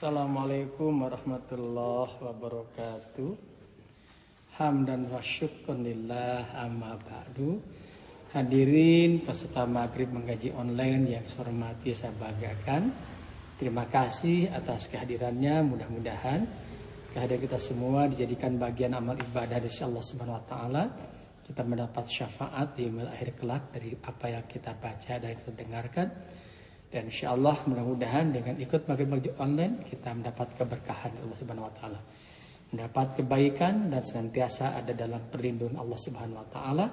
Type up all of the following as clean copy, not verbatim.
Assalamualaikum warahmatullahi wabarakatuh. Hamdan wa syukran lillah amma ba'du. Hadirin peserta maghrib mengaji online yang saya hormati, saya banggakan. Terima kasih atas kehadirannya. Mudah-mudahan kehadiran kita semua dijadikan bagian amal ibadah dari Allah Subhanahu wa taala. Kita mendapat syafaat di akhir kelak dari apa yang kita baca dan kita dengarkan. Dan insya Allah mudah-mudahan dengan ikut maghrib online kita mendapat keberkahan Allah Subhanahu wa taala, mendapat kebaikan dan senantiasa ada dalam perlindungan Allah Subhanahu wa taala,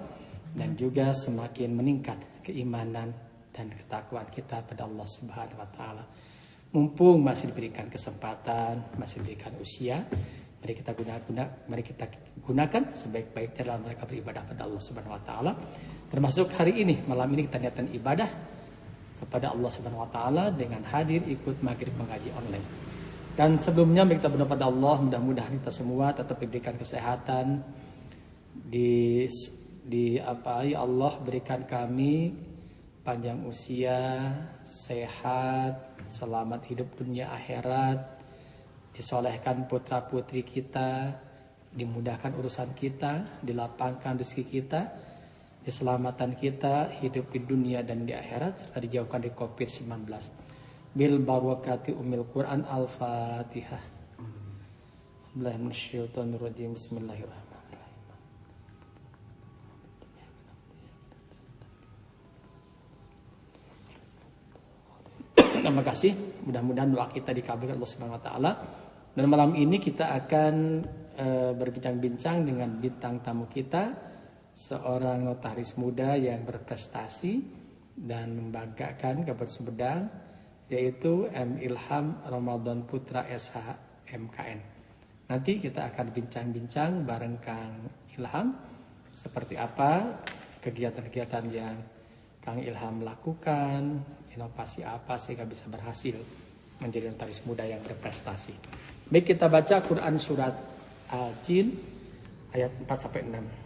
dan juga semakin meningkat keimanan dan ketakwaan kita pada Allah Subhanahu wa taala. Mumpung masih diberikan kesempatan, masih diberikan usia, mari kita gunakan sebaik-baiknya dalam mereka beribadah pada Allah Subhanahu wa taala. Termasuk hari ini, malam ini kita niatkan ibadah kepada Allah Subhanahu wa taala dengan hadir ikut maghrib mengaji online. Dan sebelumnya kita berdoa pada Allah, mudah-mudahan kita semua tetap diberikan kesehatan, ya Allah berikan kami panjang usia, sehat, selamat hidup dunia akhirat, disolehkan putra putri kita, dimudahkan urusan kita, dilapangkan rezeki kita, keselamatan kita hidup di dunia dan di akhirat, serta dijauhkan dari COVID-19. Bil barakati umil Quran al-Fatihah. Bismillahirrahmanirrahim. Terima kasih. Mudah-mudahan doa kita dikabulkan Allah Subhanahu wa taala. Dan malam ini kita akan berbincang-bincang dengan bintang tamu kita, seorang notaris muda yang berprestasi dan membanggakan Kabupaten Sumedang, yaitu M. Ilham Ramadan Putra SH MKN. Nanti kita akan bincang-bincang bareng Kang Ilham seperti apa kegiatan-kegiatan yang Kang Ilham lakukan, inovasi apa sehingga bisa berhasil menjadi notaris muda yang berprestasi. Baik, kita baca Quran surat Al-Jin ayat 4-6.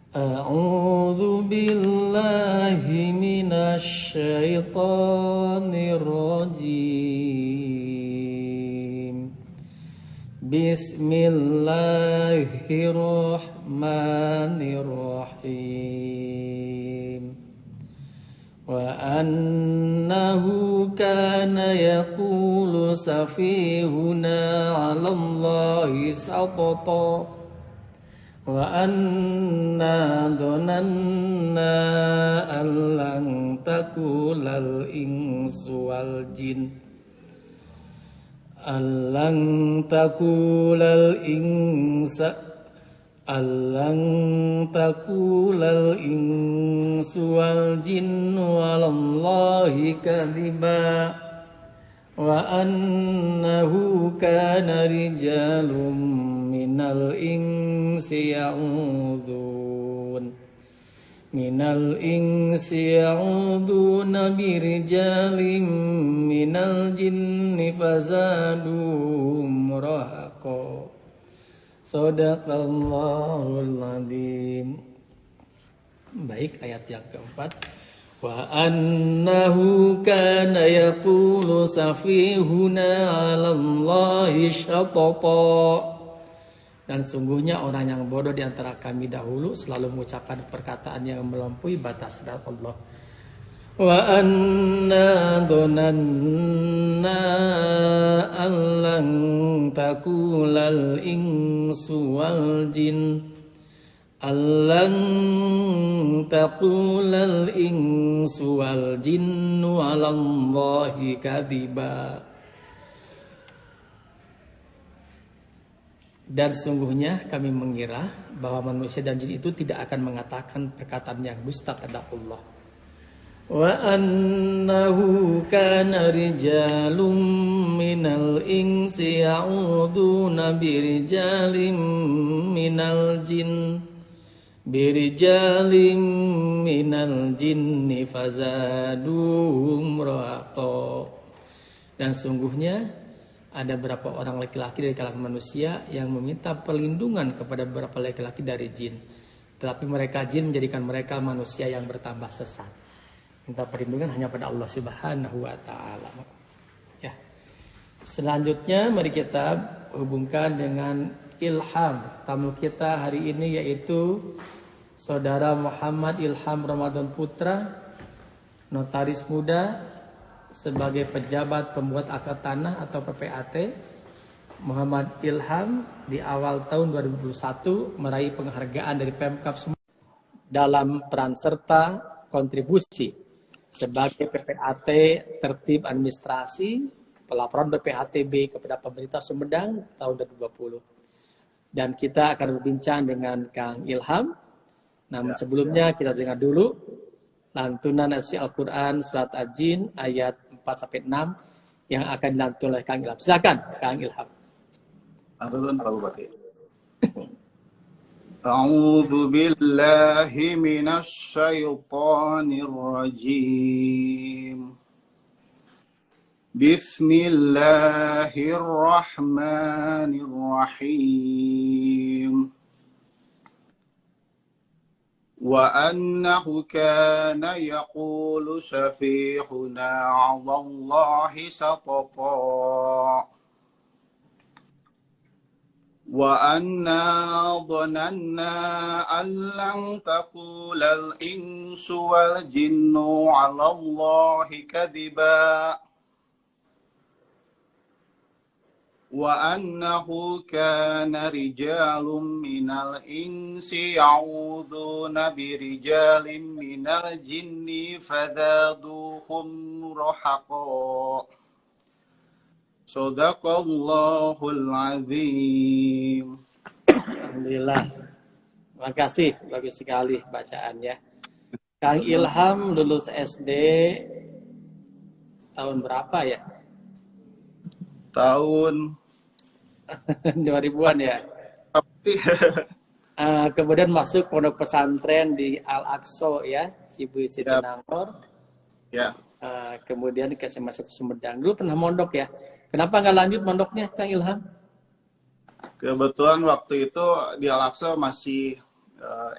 A'udzu billahi minasy syaithanir rajim. Bismillahirrahmanirrahim. Wa annahu kana yaqulu safihuna 'alallahi saqata. Wa anna dhananna allan takulal insu wal jin allan takulal insu wal jin walallahi kadhiba wa annahu kana rijalun minal insi ya'uduna birijalim minal jinni fazadum rahaqa. Shadaqallahul adzim. Baik, ayat yang keempat. Wa annahu kana yaqulu safihuna 'alallahi syatata. Dan sungguhnya orang yang bodoh di antara kami dahulu selalu mengucapkan perkataan yang melampaui batas dari Allah. Wa anna dhananna allan takulal insu wal jin allan taqulal insu wal jinnu 'alallahi kadziba. Dan sungguhnya kami mengira bahwa manusia dan jin itu tidak akan mengatakan perkataan yang dusta terhadap Allah. Wa annahu kana rijalun minal insi ya'uduna birijalim minal jinni fazadum rahaqa. Dan sungguhnya ada beberapa orang laki-laki dari kalangan manusia yang meminta perlindungan kepada beberapa laki-laki dari jin. Tetapi mereka jin menjadikan mereka manusia yang bertambah sesat. Minta perlindungan hanya pada Allah Subhanahu wa taala. Ya. Selanjutnya mari kita hubungkan dengan Ilham. Tamu kita hari ini yaitu Saudara Muhammad Ilham Ramadan Putra, notaris muda sebagai pejabat pembuat akta tanah atau PPAT. Muhammad Ilham di awal tahun 2021 meraih penghargaan dari Pemkab Sumatera dalam peran serta kontribusi sebagai PPAT tertib administrasi pelaporan BPHTB kepada pemerintah Sumedang tahun 2020. Dan kita akan berbincang dengan Kang Ilham. Namun sebelumnya kita dengar dulu lantunan isi Al-Quran surat Al-Jin ayat 4-6 yang akan dilantunkan oleh Kang Ilham. Silakan Kang Ilham. Alhamdulillah Pak Bupati. A'udzu billahi minasy syaithanir rajim. Bismillahirrahmanirrahim. Wa annahu kana yaqulu safihuna 'ala Allahi satata. وَأَنَّا ظَنَنَّا أَن لَّن تَقُولَ الْإِنسُ وَالْجِنُّ عَلَى اللَّهِ كَذِبًا وَأَنَّهُ كَانَ رِجَالٌ مِّنَ الْإِنسِ يَعُوذُونَ بِرِجَالٍ مِّنَ الْجِنِّ فَزَادُوهُمْ رَهَقًا. Shadaqallahul azim. Alhamdulillah. Terima kasih, bagus sekali bacaannya. Kang Ilham lulus SD tahun berapa ya? Tahun 2000-an ya. Kemudian masuk pondok pesantren di Al-Aqsa ya, Cibuy Sitinangor. Ya. Kemudian ke SMA 1 Sumedang. Dulu pernah mondok ya. Kenapa nggak lanjut mondoknya, Kang Ilham? Kebetulan waktu itu di Al-Aqsa masih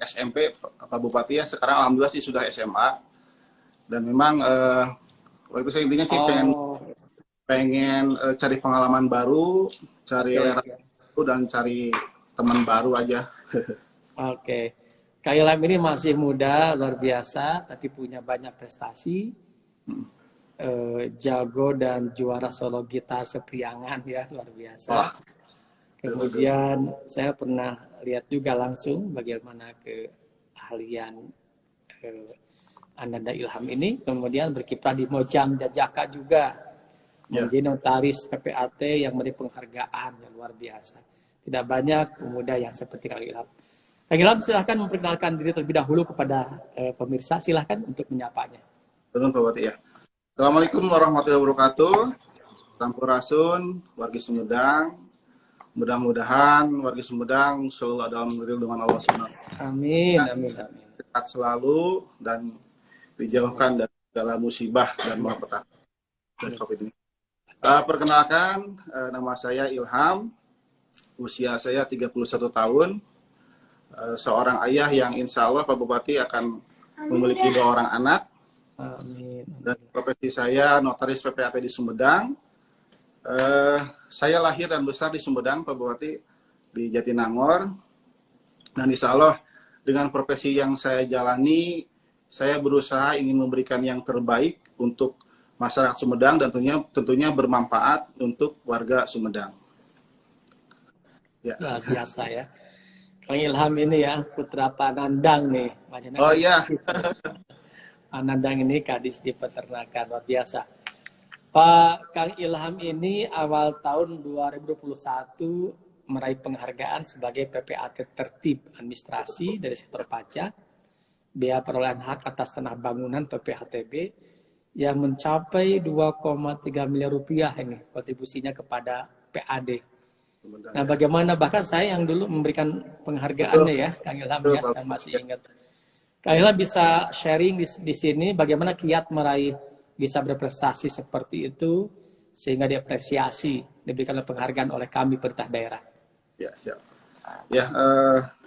SMP Pak Bupati ya. Sekarang alhamdulillah sih sudah SMA. Dan memang waktu itu saya intinya sih pengen cari pengalaman baru, cari baru dan cari teman baru aja. Oke. Kang Ilham ini masih muda, luar biasa, tapi punya banyak prestasi. Jago dan juara solo gitar sepriangan ya, luar biasa. Kemudian saya pernah lihat juga langsung bagaimana keahlian Ananda Ilham ini. Kemudian berkiprah di Mojang Jajaka juga, menjadi notaris PPAT yang memberi penghargaan yang luar biasa. Tidak banyak pemuda yang seperti Kang Ilham. Kang Ilham silahkan memperkenalkan diri terlebih dahulu kepada pemirsa, silahkan untuk menyapanya. Betul Pak Bupati ya. Assalamualaikum warahmatullahi wabarakatuh. Sampurasun, wargi Sumedang. Mudah-mudahan wargi Sumedang selalu dalam lindungan Allah SWT. Amin, amin, amin. Sehat selalu dan dijauhkan dari segala musibah dan malapetaka dan COVID ini. Perkenalkan, nama saya Ilham. Usia saya 31 tahun. Seorang ayah yang insya Allah Pak Bupati akan memiliki 2 orang anak. Amin. Dan profesi saya notaris PPAT di Sumedang. Saya lahir dan besar di Sumedang, Pak Bupati, di Jatinangor. Dan insya Allah dengan profesi yang saya jalani, saya berusaha ingin memberikan yang terbaik untuk masyarakat Sumedang dan tentunya bermanfaat untuk warga Sumedang. Ya. Luar biasa ya. Kang Ilham ini ya, putra Pak Nandang nih. Oh iya. Anandang ini kadis di peternakan, luar biasa. Pak Kang Ilham ini awal tahun 2021 meraih penghargaan sebagai PPAT tertib administrasi dari sektor pajak, biaya perolehan hak atas tanah bangunan PPHTB yang mencapai 2,3 miliar rupiah ini kontribusinya kepada PAD. Nah, bagaimana bahkan saya yang dulu memberikan penghargaannya ya, Kang Ilham ya, saya masih ingat. Kang Ilham bisa sharing di sini bagaimana kiat meraih bisa berprestasi seperti itu sehingga diapresiasi, diberikan penghargaan oleh kami pemerintah daerah. Ya, siap. Ya,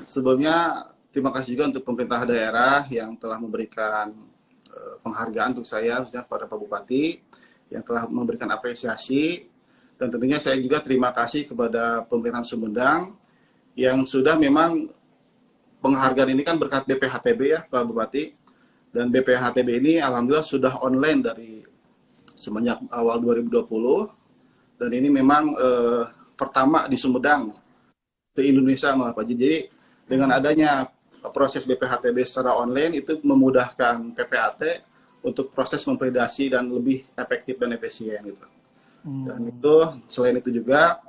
sebelumnya terima kasih juga untuk pemerintah daerah yang telah memberikan penghargaan untuk saya, khususnya pada Pak Bupati, yang telah memberikan apresiasi. Dan tentunya saya juga terima kasih kepada pemerintahan Sumedang yang sudah memang penghargaan ini kan berkat BPHTB ya Pak Bupati. Dan BPHTB ini alhamdulillah sudah online dari semenjak awal 2020. Dan ini memang pertama di Sumedang, di Indonesia malah Pak. Jadi dengan adanya proses BPHTB secara online itu memudahkan PPAT untuk proses memvalidasi dan lebih efektif dan efisien gitu. Dan itu selain itu juga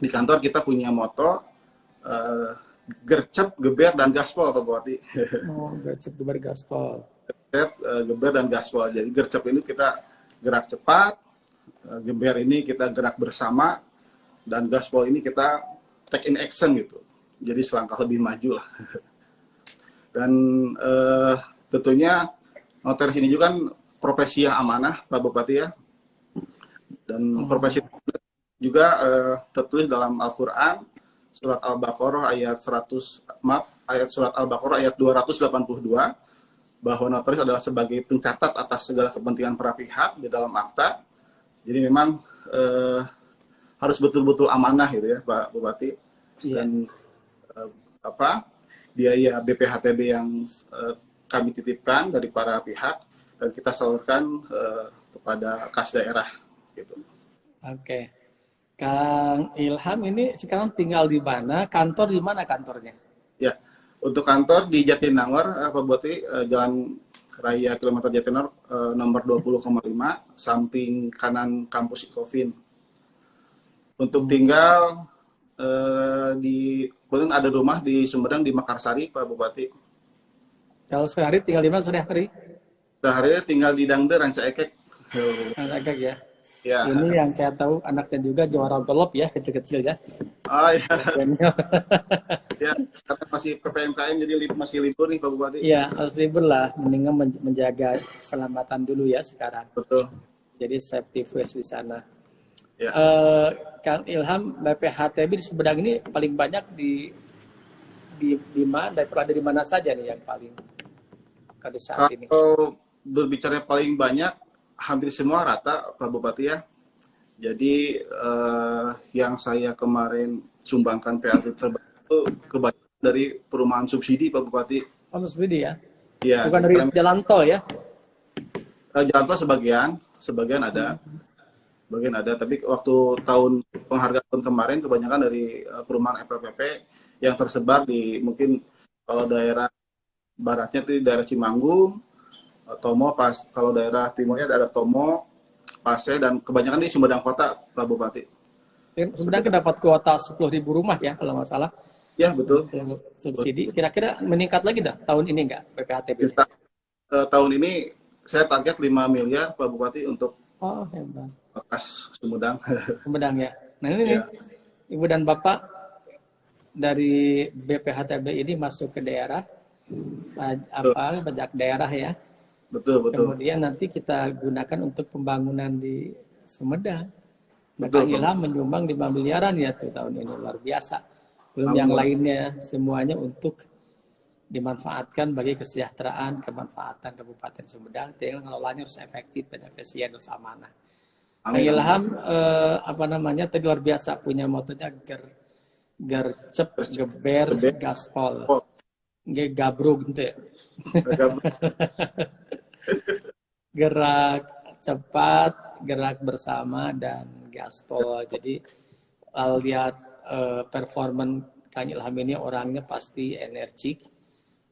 di kantor kita punya moto gercep, geber dan gaspol Pak Bupati. Oh, gercep, geber, gaspol. Gercep, geber dan gaspol. Jadi gercep ini kita gerak cepat, geber ini kita gerak bersama, dan gaspol ini kita take in action gitu. Jadi selangkah lebih maju lah. Dan tentunya notaris ini juga kan profesi yang amanah Pak Bupati ya. Dan profesi juga tertulis dalam Al-Quran surat Al-Baqarah ayat 282 bahwa notaris adalah sebagai pencatat atas segala kepentingan para pihak di dalam akta. Jadi memang harus betul-betul amanah gitu ya Pak Bupati. Dan biaya BPHTB yang kami titipkan dari para pihak dan kita salurkan kepada kas daerah gitu. Oke. Kang Ilham ini sekarang tinggal di mana? Kantor di mana kantornya? Ya, untuk kantor di Jatinangor, Pak Bupati, Jalan Raya Kilometer Jatinangor nomor 20,5, samping kanan kampus Ikofin. Untuk tinggal kemudian ada rumah di Sumedang di Mekarsari, Pak Bupati. Kalau sehari tinggal di mana sehari-hari? Sehari tinggal di Dangde, Ranca Ekek. Ranca Ekek ya. Ya. Ini yang saya tahu anaknya juga juara golop ya, kecil-kecil ya. Oh iya. Ya, karena masih PPMKM jadi masih libur nih Pak Bupati. Iya, harus libur lah. Mendingan menjaga keselamatan dulu ya sekarang. Betul. Jadi safety first di sana. Ya. Kang Ilham, BPHTB di Sumedang ini paling banyak di mana? Dari mana saja nih yang paling pada saat ini? Kalau berbicara paling banyak, hampir semua rata Pak Bupati ya. Jadi yang saya kemarin sumbangkan PAT terbaik itu kebanyakan dari perumahan subsidi Pak Bupati. Oh, subsidi ya? Ya. Bukan dari jalan tol ya? Jalan tol sebagian ada. Bagian ada, tapi waktu tahun penghargaan kemarin kebanyakan dari perumahan FPPP yang tersebar di mungkin kalau daerah baratnya itu daerah Cimanggung, Tomo, kalau daerah timurnya ada Tomo, Pase, dan kebanyakan di Sumedang Kota, Pak Bupati. Sumedang dapat kuota 10.000 rumah ya kalau nggak salah. Ya betul. Subsidi. Kira-kira meningkat lagi dah tahun ini nggak BPHTB? Tahun ini saya target 5 miliar Pak Bupati untuk hebat. Kas Sumedang. Sumedang ya. Nah ini nih, Ibu dan Bapak dari BPHTB ini masuk ke daerah, pajak daerah ya. Betul. Kemudian nanti kita gunakan untuk pembangunan di Sumedang. Nah, Kang Ilham menyumbang 5 miliaran ya tuh tahun ini, luar biasa. Belum yang lainnya, semuanya untuk dimanfaatkan bagi kesejahteraan, kemanfaatan Kabupaten Sumedang. Tinggal ngelolanya harus efektif dan efisien, harus amanah. Kang Ilham tadi luar biasa punya motonya gercep, geber, gaspol. Gabrug gitu ya. Gerak cepat, gerak bersama, dan gaspol. Jadi lihat performan Kang Ilham ini orangnya pasti energik,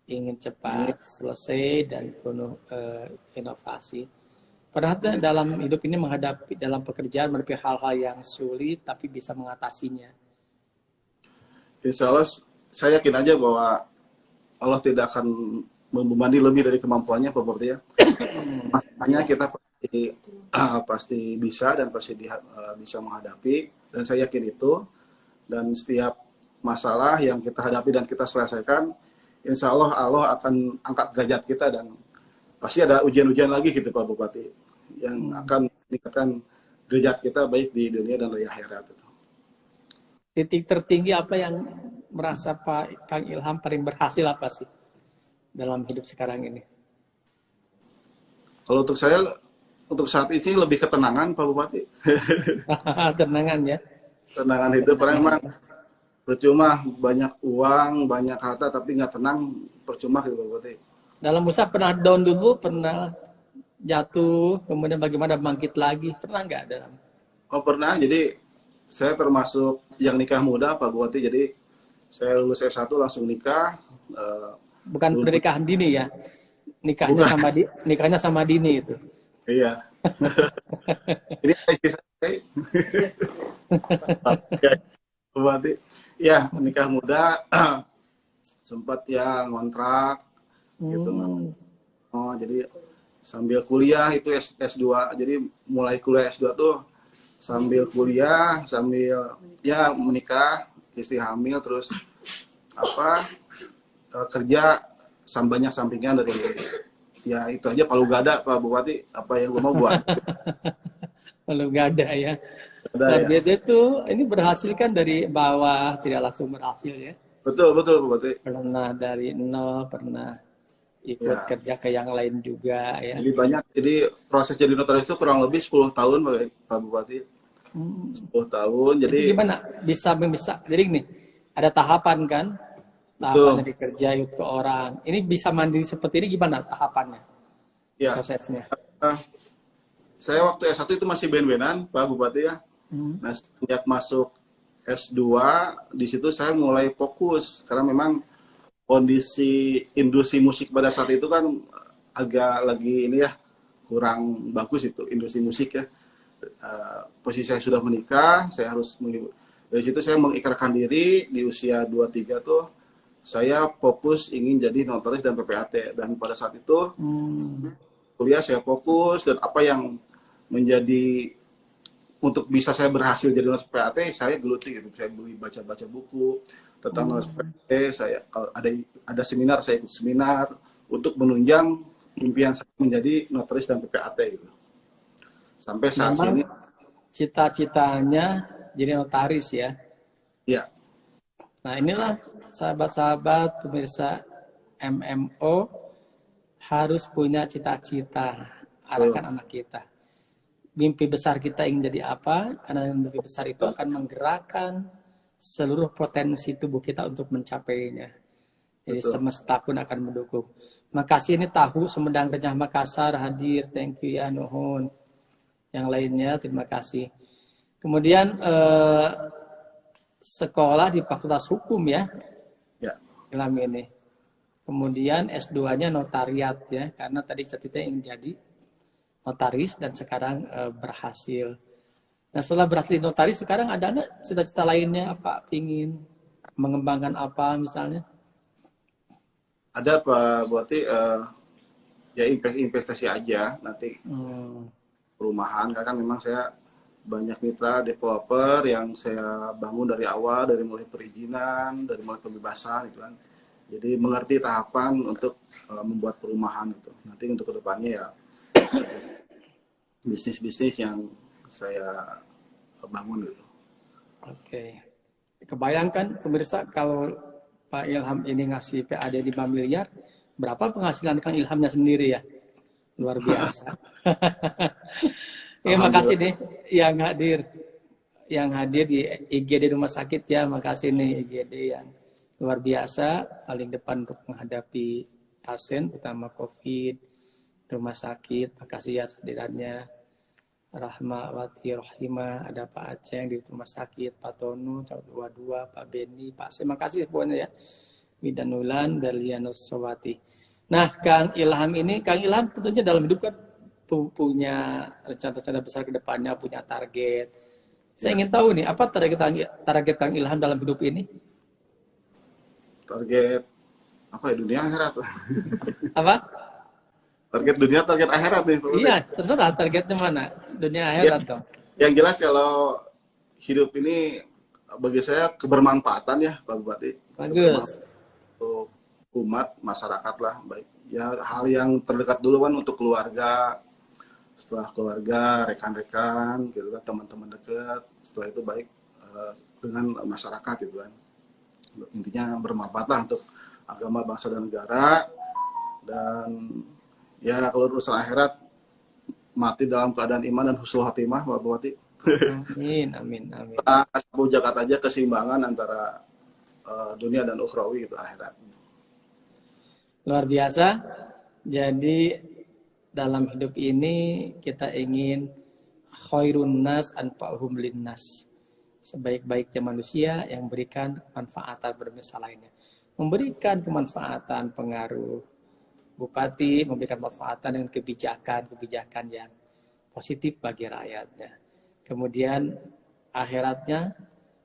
ingin cepat selesai dan penuh inovasi. Padahal dalam hidup ini dalam pekerjaan menghadapi hal-hal yang sulit tapi bisa mengatasinya. Insya Allah saya yakin aja bahwa Allah tidak akan membebani lebih dari kemampuannya Pak Bupati ya. Makanya kita pasti bisa dan pasti bisa menghadapi, dan saya yakin itu. Dan setiap masalah yang kita hadapi dan kita selesaikan, insya Allah Allah akan angkat derajat kita, dan pasti ada ujian-ujian lagi gitu Pak Bupati yang akan meningkatkan derajat kita baik di dunia dan di akhirat. Titik tertinggi apa yang merasa Pak Kang Ilham paling berhasil apa sih dalam hidup sekarang ini? Kalau untuk saya untuk saat ini lebih ketenangan Pak Bupati. Tenangan ya. Tenangan hidup, karena memang percuma banyak uang, banyak harta, tapi nggak tenang, percuma gitu Pak Bupati. Dalam usaha pernah down dulu, pernah jatuh, kemudian bagaimana bangkit lagi, pernah nggak dalam? Oh pernah, jadi saya termasuk yang nikah muda Pak Bupati, jadi saya lulus S1 langsung nikah. Bukan Dulu, pernikahan dini ya, nikahnya bukan, nikahnya sama dini itu. iya. Ini istri saya. Oke, Pak Bupati. Ya, nikah muda, sempat ya ngontrak, gitu. Oh, jadi sambil kuliah itu S2, jadi mulai kuliah S2 tuh sambil kuliah, sambil ya menikah, istri hamil, terus apa kerja banyak sampingan dari ya itu aja palu gada Pak Bupati, apa yang gue mau buat. Kalau nggak ada ya. Ada Luar ya. biasa itu, ini berhasil kan dari bawah, tidak langsung berhasil ya. Betul betul Pak Bupati. Pernah dari nol, pernah ikut Ya. kerja ke yang lain juga ya. Jadi banyak. Jadi proses jadi notaris itu kurang lebih 10 tahun Pak Bupati. 10 tahun. Itu Jadi gimana? Bisa. Jadi gini, ada tahapan kan? Tahapannya betul. dikerja ke orang. Ini bisa mandiri seperti ini gimana tahapannya? Ya. Prosesnya. Saya waktu S1 itu masih ben-benan Pak Bupati ya. Nah, sejak masuk S2 di situ saya mulai fokus karena memang kondisi industri musik pada saat itu kan agak lagi ini ya, kurang bagus itu industri musik ya. Posisi saya sudah menikah, saya harus dari situ saya mengikrarkan diri di usia 23 tuh saya fokus ingin jadi notaris dan PPAT, dan pada saat itu kuliah saya fokus, dan apa yang menjadi untuk bisa saya berhasil jadi notaris PPAT saya geluti gitu. Saya beli baca-baca buku tentang notaris PPAT, saya kalau ada seminar saya ikut seminar untuk menunjang impian saya menjadi notaris dan PPAT gitu. Sampai saat Memang ini cita-citanya jadi notaris ya. ya. Nah inilah sahabat-sahabat pemirsa MMO harus punya cita-cita, arahkan anak kita. Mimpi besar kita ingin jadi apa? Karena mimpi besar itu akan menggerakkan seluruh potensi tubuh kita untuk mencapainya. Jadi Betul. semesta pun akan mendukung. Makasih, ini Tahu Sumedang Rencah Makassar hadir, thank you ya, nuhun. Yang lainnya terima kasih. Kemudian sekolah di Fakultas Hukum ya, Ya. Ilham ini. Kemudian S2-nya notariat ya, karena tadi cita-cita ingin jadi notaris dan sekarang berhasil. Nah setelah berhasil di notaris, sekarang ada nggak cita-cita lainnya, apa ingin mengembangkan apa misalnya? Ada Pak Buati, ya investasi aja nanti perumahan, karena kan memang saya banyak mitra developer yang saya bangun dari awal, dari mulai perizinan, dari mulai pembebasan itu kan. Jadi mengerti tahapan untuk membuat perumahan itu. Nanti untuk kedepannya ya bisnis-bisnis yang saya bangun gitu. Oke. Kebayangkan pemirsa kalau Pak Ilham ini ngasih PAD 5 miliar, berapa penghasilan Kang Ilhamnya sendiri ya? Luar biasa. Ya makasih nih yang hadir di IGD rumah sakit ya, makasih nih IGD yang luar biasa paling depan untuk menghadapi pasien terutama COVID rumah sakit. Makasih ya kehadirannya. Rahmawati Rohimah, ada Pak Aceh di rumah sakit, Pak Tonu, Dua, Pak Beni, Pak C. Makasih semuanya ya. Widanulan, Dalianus Sowati. Nah, Kang Ilham ini, Kang Ilham tentunya dalam hidup kan punya rencana-rencana besar ke depannya, punya target. Saya ingin tahu nih, apa target Kang Ilham dalam hidup ini? Target apa ya, dunia akhirat? Apa? Target dunia, target akhirat nih Pak Bupati. Iya, terserah targetnya mana? Dunia akhirat dong. Yang jelas kalau hidup ini bagi saya kebermanfaatan ya Pak Bupati. Bagus. Untuk umat, masyarakat lah, baik. Ya hal yang terdekat dulu kan untuk keluarga, setelah keluarga, rekan-rekan, gitu kan, teman-teman dekat. Setelah itu baik dengan masyarakat gitu kan. Intinya bermanfaat lah untuk agama, bangsa dan negara. Dan ya kalau urusan akhirat mati dalam keadaan iman dan husnul khotimah, Mbak Bupati. Amin, amin, amin. Asal jagat aja keseimbangan antara dunia dan ukhrawi gitu, akhirat. Luar biasa. Jadi dalam hidup ini kita ingin khairun nas anfa'uhum linnas. Sebaik-baiknya manusia yang memberikan kemanfaatan bermisal lainnya. Memberikan kemanfaatan pengaruh bupati, memberikan manfaatan dengan kebijakan yang positif bagi rakyatnya. Kemudian akhiratnya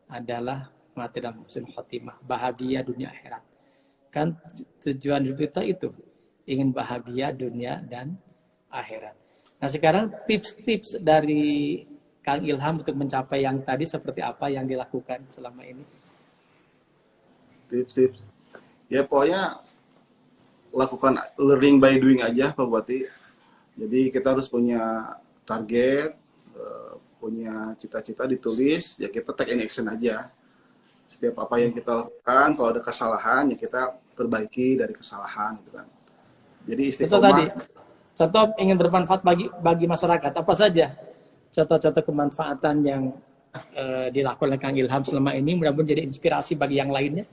adalah mati dalam husnul khotimah, bahagia dunia akhirat. Kan tujuan hidup kita itu, ingin bahagia dunia dan akhirat. Nah sekarang tips-tips dari Kang Ilham untuk mencapai yang tadi seperti apa yang dilakukan selama ini? Tips-tips. Ya pokoknya lakukan learning by doing aja Pak Bupati. Jadi kita harus punya target, punya cita-cita ditulis, ya kita take in action aja. Setiap apa yang kita lakukan, kalau ada kesalahan ya kita perbaiki dari kesalahan gitu kan. Jadi istiqomah. Contoh ingin bermanfaat bagi masyarakat, apa saja contoh-contoh kemanfaatan yang dilakukan oleh Kang Ilham selama ini, mudah-mudahan jadi inspirasi bagi yang lainnya.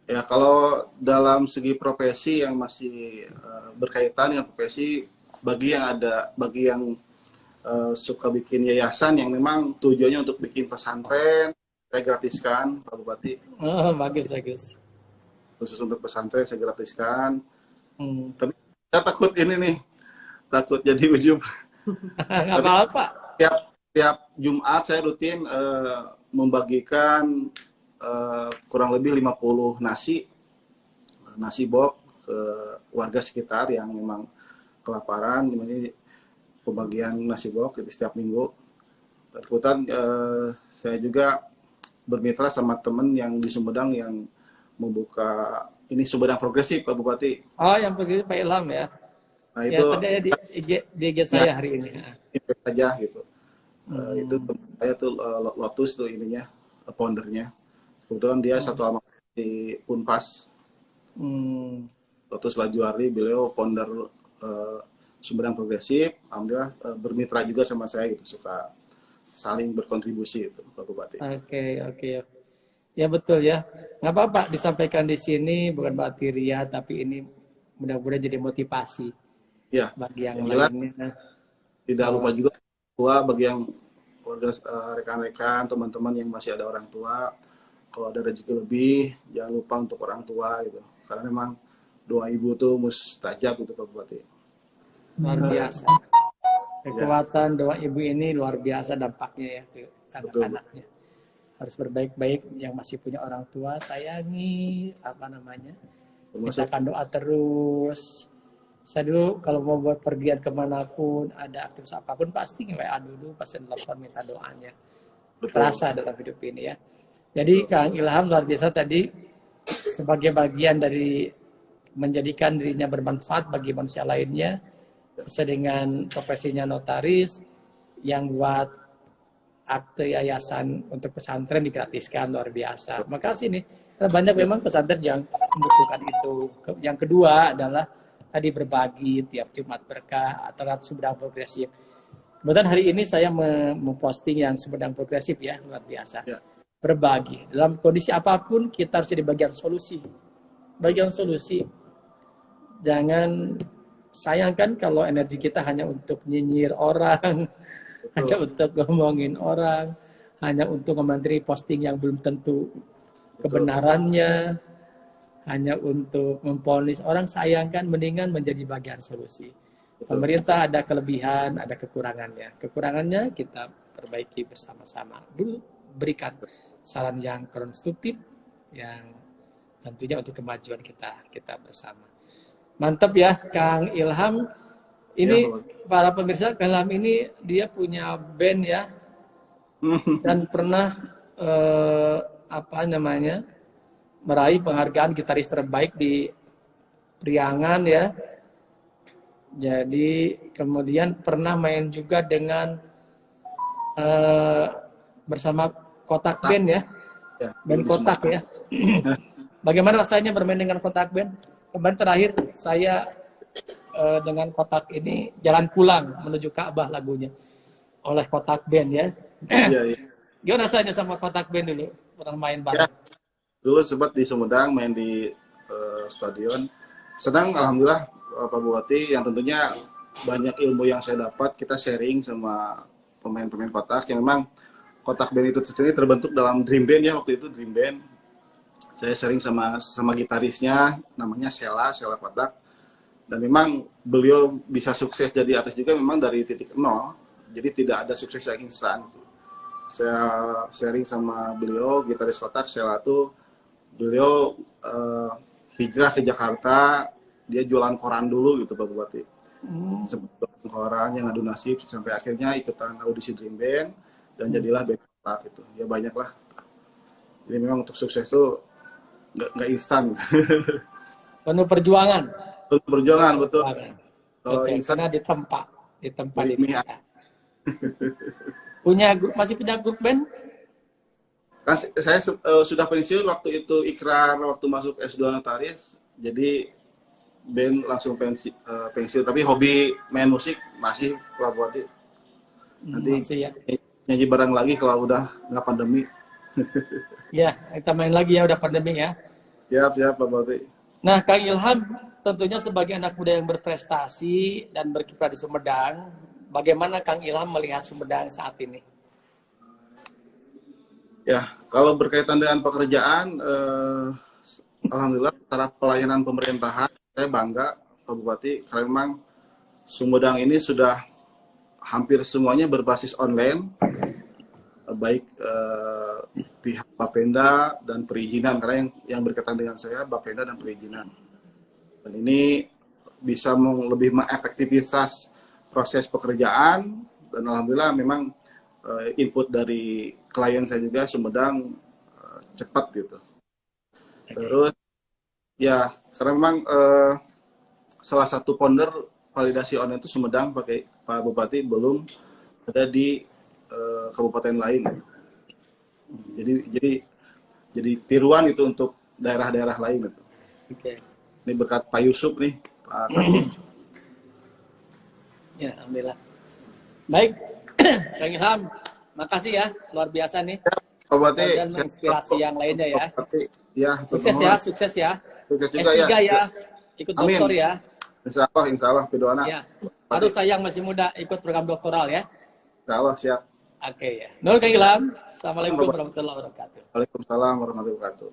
Ya kalau dalam segi profesi yang masih berkaitan dengan profesi, bagi yang suka bikin yayasan yang memang tujuannya untuk bikin pesantren, saya gratiskan Pak Bupati. Oh, bagus. Khusus untuk pesantren saya gratiskan. Tapi saya takut ini nih, takut jadi ujub. Nggak apa-apa. Tiap Jumat saya rutin membagikan kurang lebih 50 nasi box ke warga sekitar yang memang kelaparan. Ini pembagian nasi box itu setiap minggu. Kebetulan saya juga bermitra sama teman yang di Sumedang yang membuka ini Sumedang Progresif Pak Bupati. Oh, yang begitu Pak Ilham ya. Nah ya, itu tadi ada di IG saya hari ini. Itu saja gitu. Itu saya tuh Lotus tuh ininya, foundernya. Kebetulan dia satu alma di Unpas. Lotus Lajuari, beliau founder Sumedang Progresif. Alhamdulillah bermitra juga sama saya gitu, suka saling berkontribusi itu Pak Bupati. Oke. Ya betul ya. Nggak apa-apa disampaikan di sini, bukan berarti ria, tapi ini mudah-mudahan jadi motivasi ya, bagi yang lainnya. Tidak lupa juga tua bagi yang rekan-rekan, teman-teman yang masih ada orang tua, kalau ada rezeki lebih, jangan lupa untuk orang tua gitu. Karena memang doa ibu tuh mustajab gitu Pak Bupati. Luar biasa. Kekuatan doa ibu ini luar biasa dampaknya ya ke anak-anaknya. Harus berbaik-baik, yang masih punya orang tua sayangi, mintakan doa terus. Saya dulu kalau mau buat pergian kemanapun, ada aktivitas apapun pasti WA dulu, pasti telepon minta doanya. Terasa dalam hidup ini ya. Jadi Kang Ilham luar biasa tadi, sebagai bagian dari menjadikan dirinya bermanfaat bagi manusia lainnya, sesuai dengan profesinya notaris, yang buat akte yayasan untuk pesantren digratiskan, luar biasa. Makasih nih, karena banyak memang pesantren yang membutuhkan itu. Yang kedua adalah tadi berbagi tiap Jumat berkah atau Sumedang Progresif. Kemudian hari ini saya memposting yang Sumedang Progresif ya, luar biasa. Ya. Berbagi. Dalam kondisi apapun kita harus jadi bagian solusi. Bagian solusi. Jangan sayangkan kalau energi kita hanya untuk nyinyir orang, hanya untuk ngomongin orang, hanya untuk komentari posting yang belum tentu kebenarannya, hanya untuk memponis orang. Sayangkan, mendingan menjadi bagian solusi. Pemerintah ada kelebihan, ada kekurangannya. Kekurangannya kita perbaiki bersama-sama. Dulu berikan saran yang konstruktif, yang tentunya untuk kemajuan kita bersama. Mantap ya Kang Ilham. Ini ya, para pemirsa, Kang Ilham ini dia punya band ya. Dan pernah meraih penghargaan gitaris terbaik di Priangan ya. Jadi kemudian pernah main juga dengan bersama Kotak Band ya. Band Kotak ya. Bagaimana rasanya bermain dengan Kotak Band? Kemarin terakhir saya dengan kotak ini Jalan Pulang Menuju Ka'bah lagunya oleh Kotak Band ya. Iya, iya. Gimana rasanya sama Kotak Band dulu pernah main Ya, bareng? dulu sempat di Sumedang main di stadion. Senang, alhamdulillah Pak Bupati, yang tentunya banyak ilmu yang saya dapat. Kita sharing sama pemain-pemain kotak yang memang Kotak Band itu sendiri terbentuk dalam Dream Band ya, waktu itu Dream Band. Saya sharing sama gitarisnya, namanya Sela Kotak. Dan memang beliau bisa sukses jadi artis juga memang dari titik nol. Jadi tidak ada sukses yang instan. Saya sharing sama beliau, gitaris Kotak, Sela tuh, beliau hijrah ke Jakarta, dia jualan koran dulu gitu Pak Bupati. Sebelum koran yang ngadu nasib sampai akhirnya ikutan audisi Dream Band dan jadilah band Kotak gitu. Ya banyak lah. Jadi memang untuk sukses tuh nggak instan. Penuh perjuangan. Untuk perjuangan betul. Kalau Betul, instan karena ditempa di ini kita. Masih punya grup band? kan saya sudah pensiun waktu itu, ikrar waktu masuk S2 notaris. Jadi band langsung pensiun, tapi hobi main musik masih Pak Bupati. Nanti Masih ya. nyanyi bareng lagi kalau udah nggak pandemi. Ya, kita main lagi ya udah pandemi ya. Siap Pak Bupati. Nah, Kang Ilham tentunya sebagai anak muda yang berprestasi dan berkiprah di Sumedang, bagaimana Kang Ilham melihat Sumedang saat ini? Ya, kalau berkaitan dengan pekerjaan, alhamdulillah secara pelayanan pemerintahan saya bangga Pak Bupati, karena memang Sumedang ini sudah hampir semuanya berbasis online, baik pihak Bapenda dan perizinan, karena yang berkaitan dengan saya Bapenda dan perizinan. Dan ini bisa lebih mengefektivitas proses pekerjaan, dan alhamdulillah memang input dari klien saya juga Sumedang cepat gitu. Terus ya, karena memang salah satu founder validasi online itu Sumedang, pakai Pak Bupati, belum ada di kabupaten lain. Jadi tiruan itu untuk daerah-daerah lain gitu. Oke. Ini berkat Pak Yusuf nih, Pak Kadin. Ya, alhamdulillah. Baik, Kang Ilham, makasih ya, luar biasa nih. Pak Bupati, Dan menginspirasi yang lainnya ya. Ya, Sukses ya, sukses ya. Sukses juga S3 ya. ya, ikut Amin. doktor ya. Insya Allah, berdoa. Ya, harus sayang masih muda, ikut program doktoral ya. Insya Allah, siap. Oke ya. Nur Kang Ilham, Assalamualaikum warahmatullahi wabarakatuh. Waalaikumsalam warahmatullahi wabarakatuh.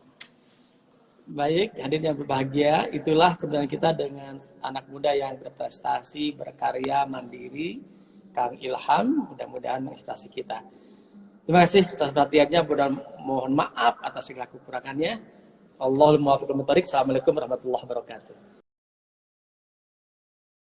Baik, hadirin yang berbahagia, itulah perjuangan kita dengan anak muda yang berprestasi, berkarya, mandiri, Kang Ilham, mudah-mudahan menginspirasi kita. Terima kasih atas perhatiannya, mohon maaf atas segala kekurangannya. Allahumma waffiq wal muwaffiq. Assalamualaikum warahmatullahi wabarakatuh.